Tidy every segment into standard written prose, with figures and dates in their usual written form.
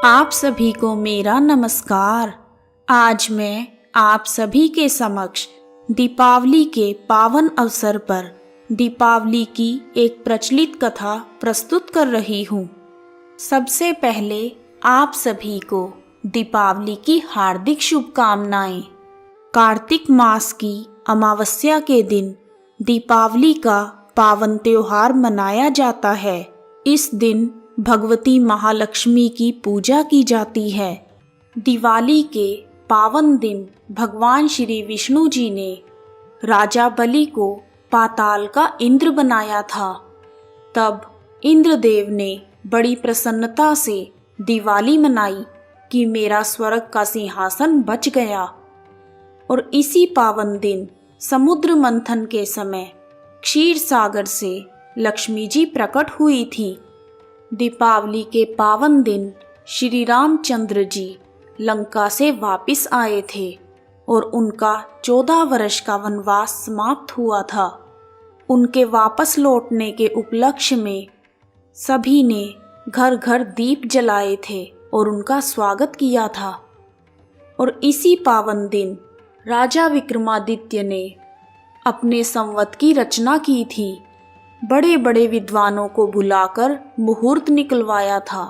आप सभी को मेरा नमस्कार। आज मैं आप सभी के समक्ष दीपावली के पावन अवसर पर दीपावली की एक प्रचलित कथा प्रस्तुत कर रही हूँ। सबसे पहले आप सभी को दीपावली की हार्दिक शुभकामनाएं। कार्तिक मास की अमावस्या के दिन दीपावली का पावन त्योहार मनाया जाता है। इस दिन भगवती महालक्ष्मी की पूजा की जाती है। दिवाली के पावन दिन भगवान श्री विष्णु जी ने राजा बलि को पाताल का इंद्र बनाया था। तब इंद्रदेव ने बड़ी प्रसन्नता से दिवाली मनाई कि मेरा स्वर्ग का सिंहासन बच गया। और इसी पावन दिन समुद्र मंथन के समय क्षीर सागर से लक्ष्मी जी प्रकट हुई थी। दीपावली के पावन दिन श्री रामचंद्र जी लंका से वापस आए थे और उनका 14 वर्ष का वनवास समाप्त हुआ था। उनके वापस लौटने के उपलक्ष्य में सभी ने घर घर दीप जलाए थे और उनका स्वागत किया था। और इसी पावन दिन राजा विक्रमादित्य ने अपने संवत की रचना की थी। बड़े बड़े विद्वानों को बुलाकर मुहूर्त निकलवाया था।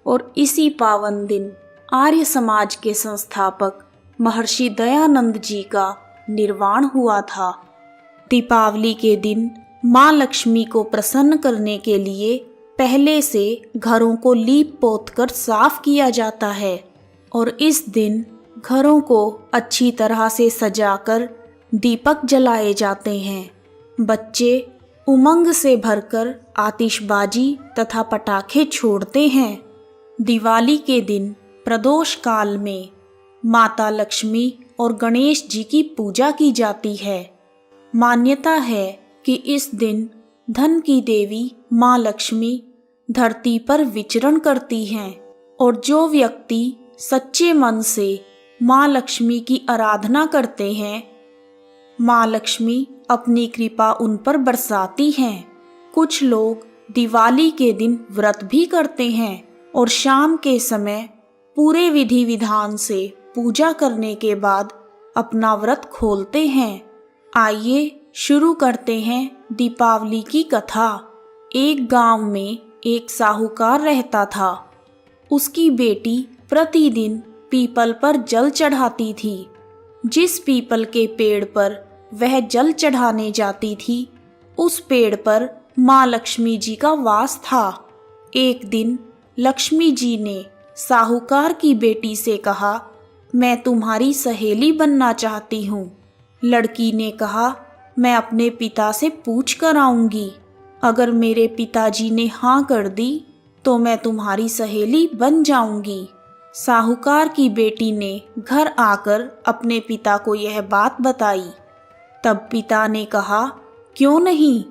और इसी पावन दिन आर्य समाज के संस्थापक महर्षि दयानंद जी का निर्वाण हुआ था। दीपावली के दिन माँ लक्ष्मी को प्रसन्न करने के लिए पहले से घरों को लीप पोत कर साफ किया जाता है और इस दिन घरों को अच्छी तरह से सजाकर दीपक जलाए जाते हैं। बच्चे उमंग से भरकर आतिशबाजी तथा पटाखे छोड़ते हैं। दिवाली के दिन प्रदोष काल में माता लक्ष्मी और गणेश जी की पूजा की जाती है। मान्यता है कि इस दिन धन की देवी माँ लक्ष्मी धरती पर विचरण करती हैं और जो व्यक्ति सच्चे मन से माँ लक्ष्मी की आराधना करते हैं, माँ लक्ष्मी अपनी कृपा उन पर बरसाती हैं। कुछ लोग दिवाली के दिन व्रत भी करते हैं और शाम के समय पूरे विधि विधान से पूजा करने के बाद अपना व्रत खोलते हैं। आइए शुरू करते हैं दीपावली की कथा। एक गांव में एक साहूकार रहता था। उसकी बेटी प्रतिदिन पीपल पर जल चढ़ाती थी। जिस पीपल के पेड़ पर वह जल चढ़ाने जाती थी, उस पेड़ पर माँ लक्ष्मी जी का वास था। एक दिन लक्ष्मी जी ने साहूकार की बेटी से कहा, मैं तुम्हारी सहेली बनना चाहती हूँ। लड़की ने कहा, मैं अपने पिता से पूछ कर आऊंगी। अगर मेरे पिताजी ने हाँ कर दी तो मैं तुम्हारी सहेली बन जाऊंगी। साहूकार की बेटी ने घर आकर अपने पिता को यह बात बताई। तब पिता ने कहा, क्यों नहीं,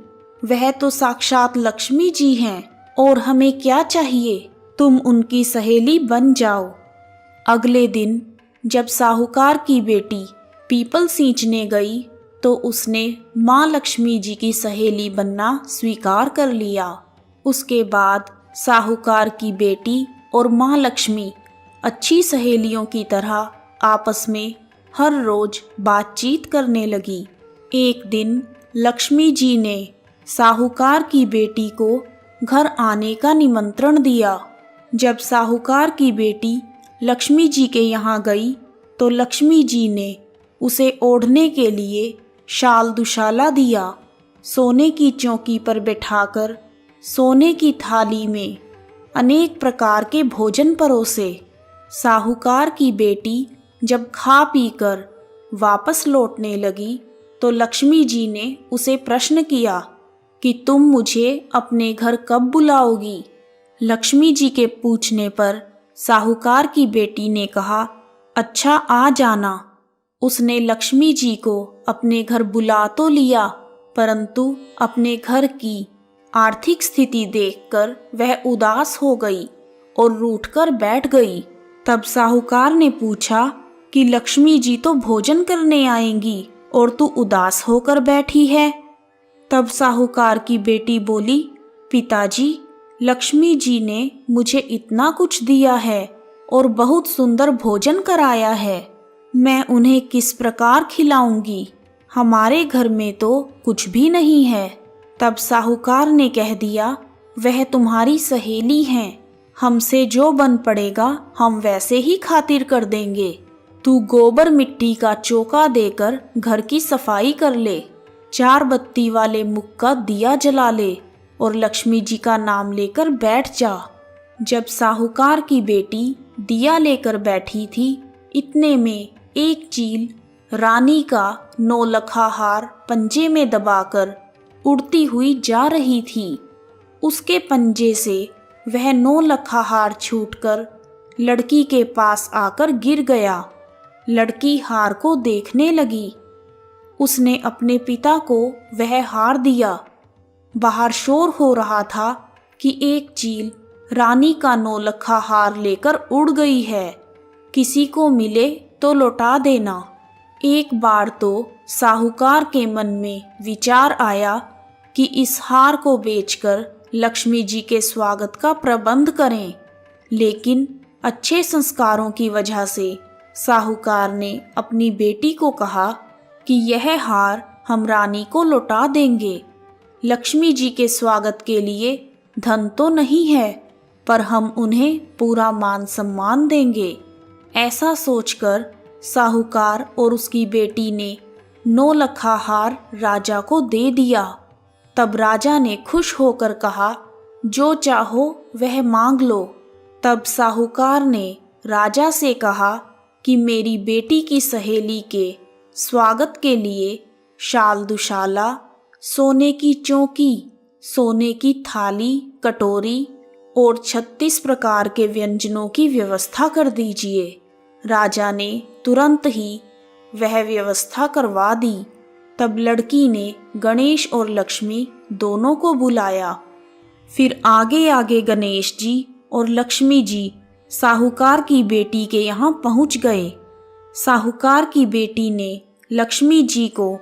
वह तो साक्षात लक्ष्मी जी हैं और हमें क्या चाहिए, तुम उनकी सहेली बन जाओ। अगले दिन जब साहूकार की बेटी पीपल सींचने गई तो उसने माँ लक्ष्मी जी की सहेली बनना स्वीकार कर लिया। उसके बाद साहूकार की बेटी और माँ लक्ष्मी अच्छी सहेलियों की तरह आपस में हर रोज बातचीत करने लगी। एक दिन लक्ष्मी जी ने साहूकार की बेटी को घर आने का निमंत्रण दिया। जब साहूकार की बेटी लक्ष्मी जी के यहाँ गई तो लक्ष्मी जी ने उसे ओढ़ने के लिए शाल दुशाला दिया। सोने की चौकी पर बैठाकर सोने की थाली में अनेक प्रकार के भोजन परोसे। साहूकार की बेटी जब खा पीकर वापस लौटने लगी तो लक्ष्मी जी ने उसे प्रश्न किया कि तुम मुझे अपने घर कब बुलाओगी। लक्ष्मी जी के पूछने पर साहूकार की बेटी ने कहा, अच्छा आ जाना। उसने लक्ष्मी जी को अपने घर बुला तो लिया, परंतु अपने घर की आर्थिक स्थिति देखकर वह उदास हो गई और रूठकर बैठ गई। तब साहूकार ने पूछा कि लक्ष्मी जी तो भोजन करने आएंगी और तू उदास होकर बैठी है। तब साहूकार की बेटी बोली, पिताजी, लक्ष्मी जी ने मुझे इतना कुछ दिया है और बहुत सुंदर भोजन कराया है, मैं उन्हें किस प्रकार खिलाऊंगी? हमारे घर में तो कुछ भी नहीं है। तब साहूकार ने कह दिया, वह तुम्हारी सहेली हैं, हमसे जो बन पड़ेगा हम वैसे ही खातिर कर देंगे। तू गोबर मिट्टी का चौका देकर घर की सफाई कर ले, 4 बत्ती वाले मुख का दिया जला ले और लक्ष्मी जी का नाम लेकर बैठ जा। जब साहूकार की बेटी दिया लेकर बैठी थी, इतने में एक चील रानी का 9 लखा हार पंजे में दबाकर उड़ती हुई जा रही थी। उसके पंजे से वह 9 लखा हार छूटकर लड़की के पास आकर गिर गया। लड़की हार को देखने लगी। उसने अपने पिता को वह हार दिया। बाहर शोर हो रहा था कि एक चील रानी का 9 लखा हार लेकर उड़ गई है, किसी को मिले तो लौटा देना। एक बार तो साहूकार के मन में विचार आया कि इस हार को बेचकर लक्ष्मी जी के स्वागत का प्रबंध करें, लेकिन अच्छे संस्कारों की वजह से साहूकार ने अपनी बेटी को कहा कि यह हार हम रानी को लौटा देंगे। लक्ष्मी जी के स्वागत के लिए धन तो नहीं है, पर हम उन्हें पूरा मान सम्मान देंगे। ऐसा सोचकर साहूकार और उसकी बेटी ने 9 लखा हार राजा को दे दिया। तब राजा ने खुश होकर कहा, जो चाहो वह मांग लो। तब साहूकार ने राजा से कहा कि मेरी बेटी की सहेली के स्वागत के लिए शाल दुशाला, सोने की चौकी, सोने की थाली कटोरी और 36 प्रकार के व्यंजनों की व्यवस्था कर दीजिए। राजा ने तुरंत ही वह व्यवस्था करवा दी। तब लड़की ने गणेश और लक्ष्मी दोनों को बुलाया। फिर आगे आगे गणेश जी और लक्ष्मी जी साहूकार की बेटी के यहाँ पहुँच गए। साहूकार की बेटी ने लक्ष्मी जी को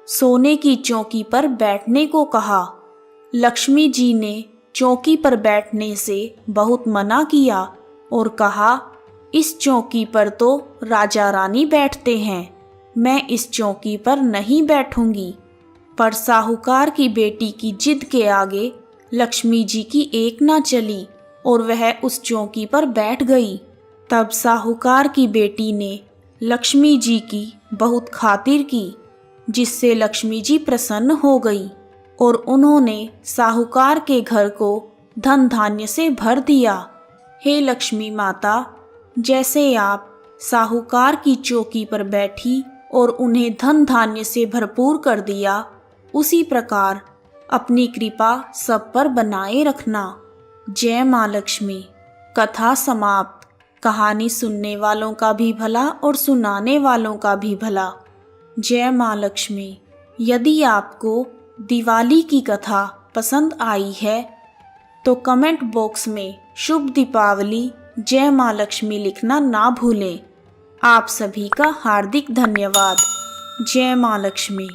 सोने की चौकी पर बैठने को कहा। लक्ष्मी जी ने चौकी पर बैठने से बहुत मना किया और कहा, इस चौकी पर तो राजा रानी बैठते हैं, मैं इस चौकी पर नहीं बैठूंगी। पर साहूकार की बेटी की जिद के आगे लक्ष्मी जी की एक ना चली और वह उस चौकी पर बैठ गई। तब साहूकार की बेटी ने लक्ष्मी जी की बहुत खातिर की, जिससे लक्ष्मी जी प्रसन्न हो गई और उन्होंने साहूकार के घर को धन धान्य से भर दिया। हे लक्ष्मी माता, जैसे आप साहूकार की चौकी पर बैठी और उन्हें धन धान्य से भरपूर कर दिया, उसी प्रकार अपनी कृपा सब पर बनाए रखना। जय माँ लक्ष्मी। कथा समाप्त। कहानी सुनने वालों का भी भला और सुनाने वालों का भी भला। जय माँ लक्ष्मी। यदि आपको दिवाली की कथा पसंद आई है तो कमेंट बॉक्स में शुभ दीपावली जय माँ लक्ष्मी लिखना ना भूलें। आप सभी का हार्दिक धन्यवाद। जय माँ लक्ष्मी।